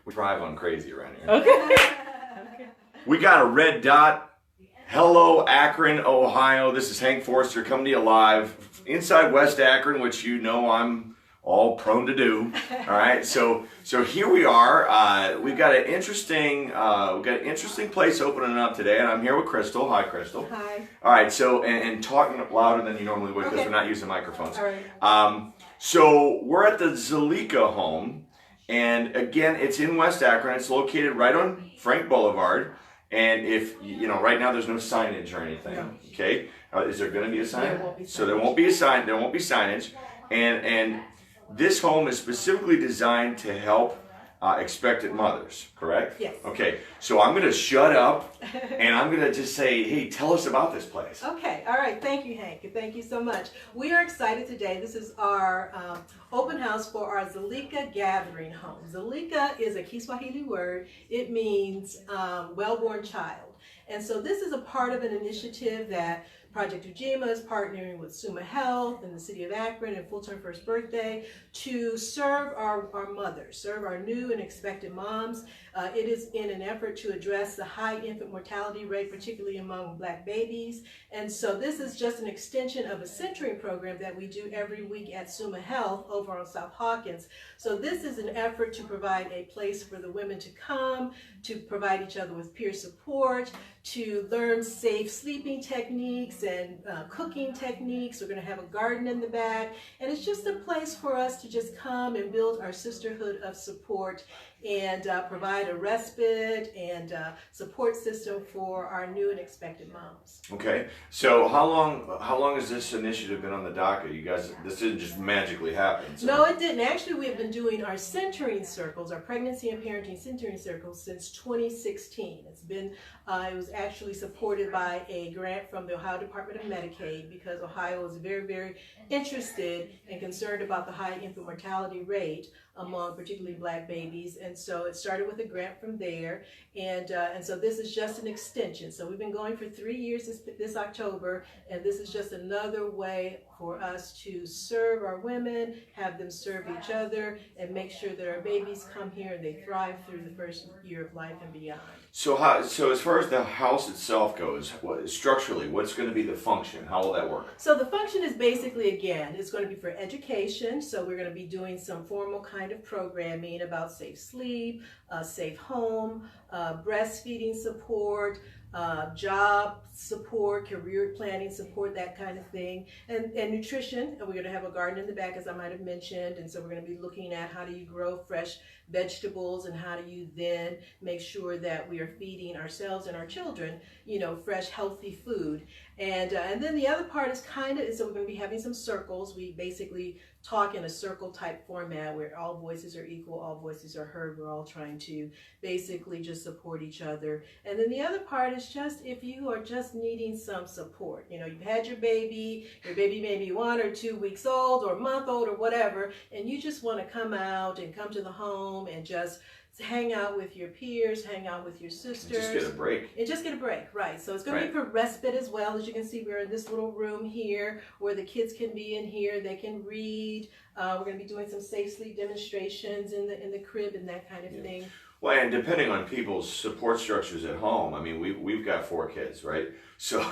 We drive on crazy around here. Okay. We got a red dot. Hello, Akron, Ohio. This is Hank Forster coming to you live inside West Akron, which you know I'm all prone to do. All right, so here we are. We've got an interesting place opening up today, and I'm here with Crystal. Hi, Crystal. Hi. All right, so and talking louder than you normally would because Okay. we're not using microphones. All right. So we're at the Zalika home, and again, it's in West Akron. It's located right on Frank Boulevard. And if, you know, right now there's no signage or anything, No. okay? Is there going to be a sign? There won't be So there won't be a sign, there won't be signage. And this home is specifically designed to help expectant mothers, correct? Yes. Okay, so I'm going to shut up and I'm going to just say, hey, tell us about this place. Okay, all right. Thank you, Hank. Thank you so much. We are excited today. This is our open house for our Zalika gathering home. Zalika is a Kiswahili word. It means well-born child. And so this is a part of an initiative that Project Ujima is partnering with Suma Health and the City of Akron and Full Term First Birthday to serve our mothers, serve our new and expectant moms. It is in an effort to address the high infant mortality rate, particularly among Black babies. And so this is just an extension of a centering program that we do every week at Suma Health over on South Hawkins. So this is an effort to provide a place for the women to come, to provide each other with peer support, to learn safe sleeping techniques and cooking techniques. We're going to have a garden in the back, and it's just a place for us to just come and build our sisterhood of support and provide a respite and support system for our new and expectant moms. Okay, so how long has this initiative been on the docket? You guys, this didn't just magically happen. So. No, it didn't. Actually, we have been doing our centering circles, our pregnancy and parenting centering circles since 2016. It's been, it was actually supported by a grant from the Ohio Department of Medicaid because Ohio is very, very interested and concerned about the high infant mortality rate among particularly Black babies. And so it started with a grant from there. And so this is just an extension. So we've been going for 3 years this October, and this is just another way for us to serve our women, have them serve each other, and make sure that our babies come here and they thrive through the first year of life and beyond. So as far as the house itself goes, structurally, what's going to be the function? How will that work? So the function is basically, again, it's going to be for education. So we're going to be doing some formal kind of programming about safe sleep, safe home, breastfeeding support, job support, career planning support, that kind of thing, and nutrition. And we're going to have a garden in the back, as I might have mentioned, and so we're going to be looking at how do you grow fresh vegetables and how do you then make sure that we are feeding ourselves and our children, you know, fresh, healthy food. And then the other part is so we're going to be having some circles. We basically talk in a circle type format where all voices are equal, all voices are heard. We're all trying to basically just support each other. And then the other part is just if you are just needing some support. You know, you've had your baby may be 1 or 2 weeks old or a month old or whatever, and you just want to come out and come to the home and just hang out with your peers, hang out with your sisters. Just get a break. And just get a break, right. So it's going to be for respite as well. As you can see, we're in this little room here where the kids can be in here. They can read. We're going to be doing some safe sleep demonstrations in the crib and that kind of thing. Well, and depending on people's support structures at home, I mean, we've got 4 kids, right? So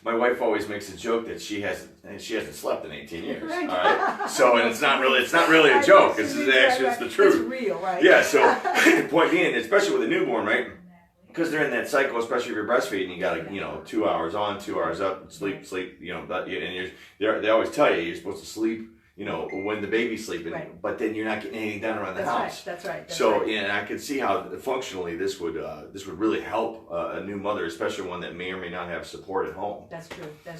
my wife always makes a joke that she hasn't slept in 18 years. All right. So and it's not really a joke. It's the truth. It's real, right? Yeah. So the point being, especially with a newborn, right? Because they're in that cycle, especially if you're breastfeeding, you got to 2 hours on, 2 hours up, sleep. You know, and they always tell you you're supposed to sleep, you know, when the baby's sleeping, right. But then you're not getting anything done around the house. That's right. So, and I could see how functionally this would really help a new mother, especially one that may or may not have support at home. That's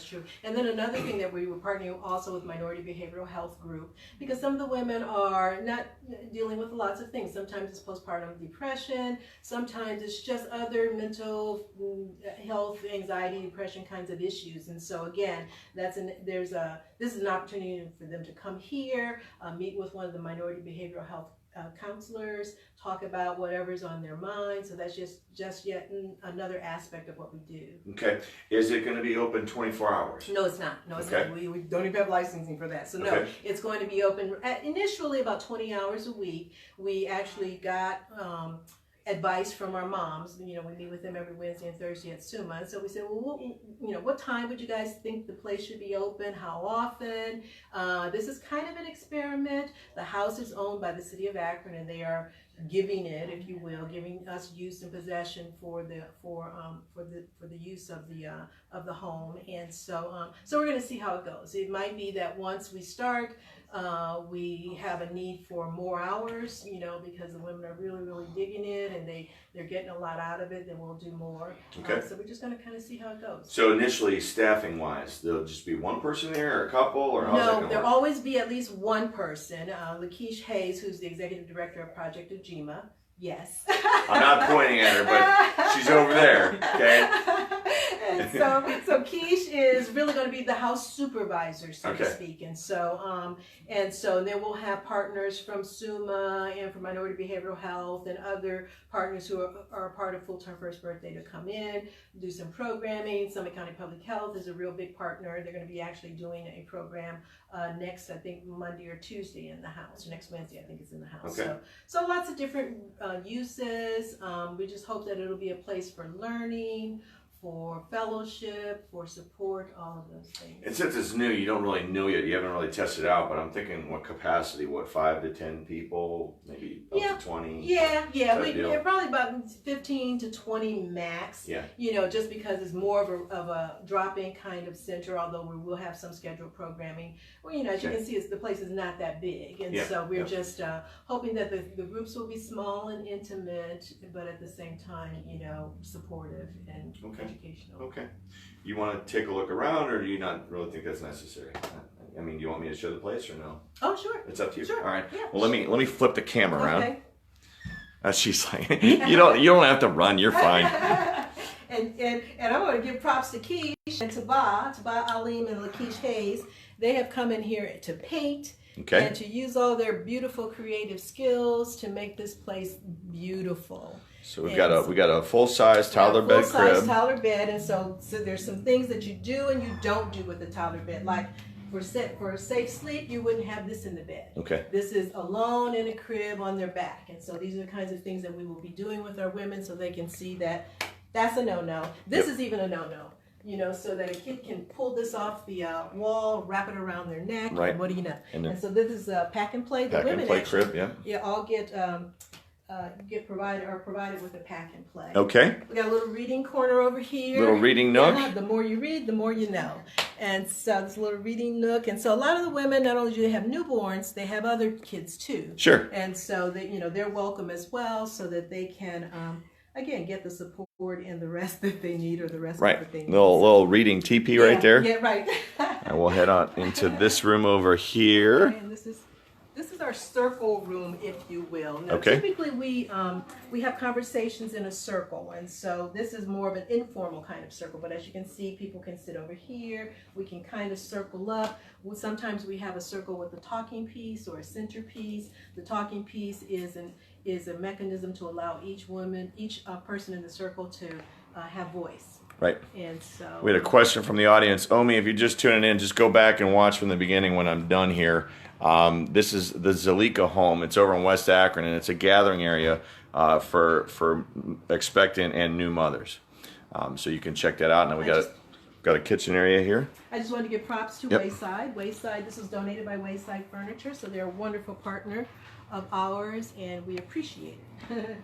true. And then another thing that we were partnering also with Minority Behavioral Health Group, because some of the women are not dealing with lots of things. Sometimes it's postpartum depression. Sometimes it's just other mental health, anxiety, depression kinds of issues. And so again, this is an opportunity for them to come here, meet with one of the Minority Behavioral Health counselors, talk about whatever's on their mind. So that's just yet another aspect of what we do. Okay. Is it going to be open 24 hours? No, it's not. No, it's Okay. not. We don't even have licensing for that. So no, Okay. it's going to be open initially about 20 hours a week. We actually got advice from our moms. You know, we meet with them every Wednesday and Thursday at SUMA. And so we said, well, what time would you guys think the place should be open? How often? This is kind of an experiment. The house is owned by the City of Akron, and they are giving it, if you will, giving us use and possession for the use of the home. And so we're going to see how it goes. It might be that once we start, we have a need for more hours, because the women are really, really digging it, and they're getting a lot out of it. Then we'll do more. Okay. So we're just going to kind of see how it goes. So initially, staffing wise, there'll just be one person there, or a couple, or how's that No, going there'll always be at least one person. Lakeisha Hayes, who's the executive director of Project Ujima. Yes. I'm not pointing at her, but she's over there. Okay. And so Keish is really going to be the house supervisor, so to speak. And so then we'll have partners from SUMA and from Minority Behavioral Health and other partners who are a part of Full Term First Birthday to come in, do some programming. Summit County Public Health is a real big partner. They're going to be actually doing a program next, I think, Monday or Tuesday in the house. Next Wednesday, I think, it's in the house. Okay. So lots of different uses. We just hope that it'll be a place for learning, for fellowship, for support, all of those things. And since it's new, you don't really know yet. You haven't really tested it out, but I'm thinking what capacity? 5 to 10 people, maybe up to 20. Yeah. Deal. Probably about 15 to 20 max. Yeah. Just because it's more of a drop-in kind of center. Although we will have some scheduled programming. Well, as you can see, the place is not that big, and so we're just hoping that the groups will be small and intimate, but at the same time, supportive and educational. Okay. You want to take a look around, or do you not really think that's necessary? I mean, do you want me to show the place or no? Oh, sure. It's up to you. Sure. All right. Yeah. Well, let me flip the camera around. Okay. She's like, you don't have to run. You're fine. and I want to give props to Keish and Taba Alim and Lakeisha Hayes. They have come in here to paint. Okay. And to use all their beautiful creative skills to make this place beautiful. So we got a full size toddler bed crib. Full size toddler bed, and so there's some things that you do and you don't do with the toddler bed. Like for a safe sleep, you wouldn't have this in the bed. Okay. This is alone in a crib on their back, and so these are the kinds of things that we will be doing with our women, so they can see that that's a no-no. This is even a no-no. So that a kid can pull this off the wall, wrap it around their neck. Right. And what do you know? And so this is a pack and play. The pack women and play actually, crib, all get provided with a pack and play. Okay. We got a little reading corner over here. Little reading nook. Yeah, the more you read, the more you know. And so this little reading nook. And so a lot of the women, not only do they have newborns, they have other kids too. Sure. And so they're welcome as well, so that they can again get the support and the rest that they need, or the rest of the things. Little reading teepee right there. Yeah, right. And we'll head on into this room over here. And this is our circle room, if you will. Now, Okay. typically we have conversations in a circle, and so this is more of an informal kind of circle. But as you can see, people can sit over here. We can kind of circle up. Sometimes we have a circle with a talking piece or a centerpiece. The talking piece is a mechanism to allow each person in the circle to have voice. Right. And so We had a question from the audience. Omi, if you're just tuning in, just go back and watch from the beginning when I'm done here. This is the Zalika home. It's over in West Akron, and it's a gathering area for expectant and new mothers. So you can check that out. Now we got a kitchen area here. I just wanted to give props to Wayside. Wayside, this was donated by Wayside Furniture, so they're a wonderful partner of ours, and we appreciate it.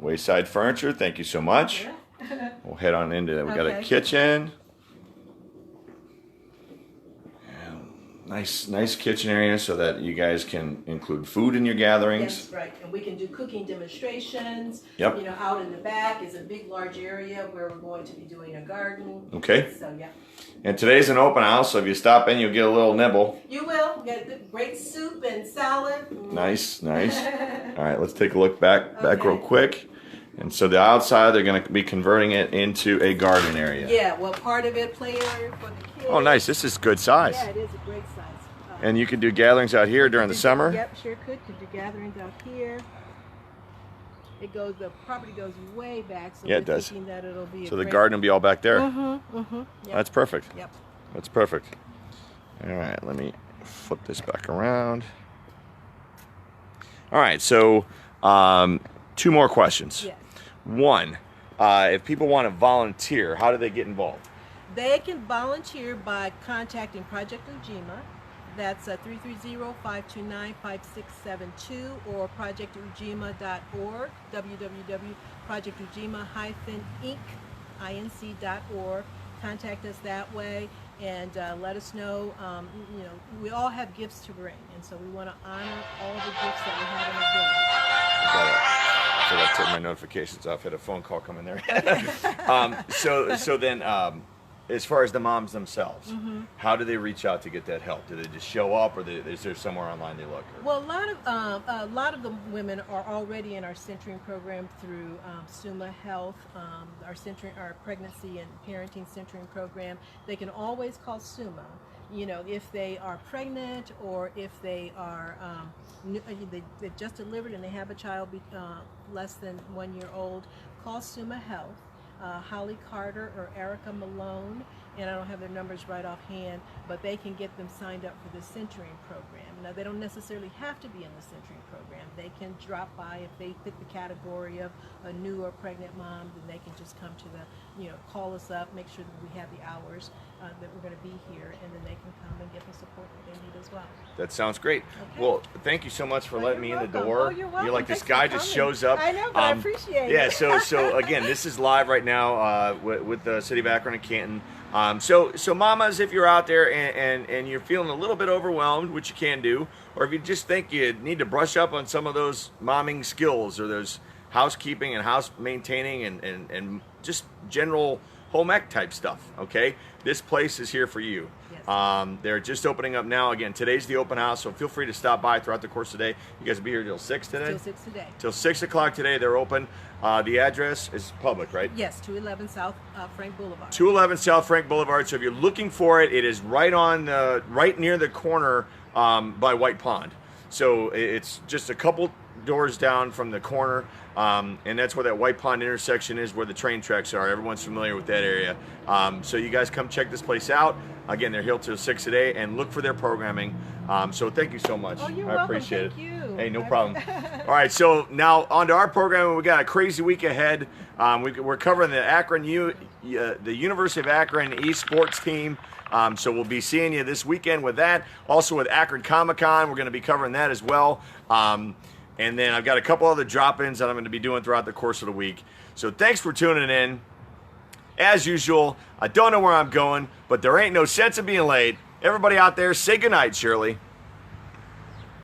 Wayside Furniture, thank you so much. Yeah. We'll head on into that. We got a kitchen. Nice kitchen area so that you guys can include food in your gatherings. Yes, right. And we can do cooking demonstrations. Yep. Out in the back is a big, large area where we're going to be doing a garden. Okay. So, yeah. And today's an open house, so if you stop in, you'll get a little nibble. You will. We got a great soup and salad. Nice. All right, let's take a look back real quick. And so the outside, they're going to be converting it into a garden area. Yeah, well, part of it, play area for the kids. Oh, nice. This is good size. Yeah, it is a great size. And you can do gatherings out here during the summer? Yep, sure could do gatherings out here. The property goes way back, so yeah, it does. that it'll be so the garden will be all back there? Yep. That's perfect. Yep. That's perfect. All right, let me flip this back around. All right, so 2 more questions. Yes. One, if people want to volunteer, how do they get involved? They can volunteer by contacting Project Ujima. That's 330-529-5672 or projectujima.org, www.projectujima-inc.org. Contact us that way and let us know. We all have gifts to bring, and so we want to honor all the gifts that we have in our village. So I took my notifications off. Had a phone call come in there. So then, as far as the moms themselves, how do they reach out to get that help? Do they just show up, or is there somewhere online they look? Well, a lot of the women are already in our centering program through SUMA Health, our pregnancy and parenting centering program. They can always call SUMA. If they are pregnant or if they are they just delivered and they have a child less than 1 year old, call SUMA Health. Holly Carter or Erica Malone, and I don't have their numbers right offhand, but they can get them signed up for the centering program. Now, they don't necessarily have to be in the centering program. They can drop by if they fit the category of a new or pregnant mom, then they can just come to call us up, make sure that we have the hours that we're going to be here, and then they can come and get the support that they need as well. That sounds great. Okay. Well, thank you so much for letting me in the door. Oh, you're welcome. You're like, this Thanks for guy just coming. shows up. I know, but I appreciate it. Yeah, so again, this is live right now with the City of Akron and Canton. So mamas, if you're out there and you're feeling a little bit overwhelmed, which you can do, or if you just think you need to brush up on some of those momming skills or those housekeeping and house maintaining and just general home ec type stuff, okay? This place is here for you. Yes. They're just opening up now. Again, today's the open house, so feel free to stop by throughout the course of the day. You guys will be here till 6 today? Till 6 today. Till 6 o'clock today, they're open. The address is public, right? Yes, 211 South Frank Boulevard. 211 South Frank Boulevard. So if you're looking for it, it is right near the corner by White Pond. So it's just a couple doors down from the corner, and that's where that White Pond intersection is, where the train tracks are. Everyone's familiar with that area. So you guys come check this place out. Again, they're here till 6 today, and look for their programming. So thank you so much. Oh, you're I welcome. appreciate Thank it. you. Hey, no problem. All right, so now on to our program. We got a crazy week ahead. We're covering the the University of Akron esports team. So we'll be seeing you this weekend with that. Also with Akron Comic-Con, we're going to be covering that as well. And then I've got a couple other drop-ins that I'm going to be doing throughout the course of the week. So thanks for tuning in. As usual, I don't know where I'm going, but there ain't no sense of being late. Everybody out there, say goodnight, Shirley.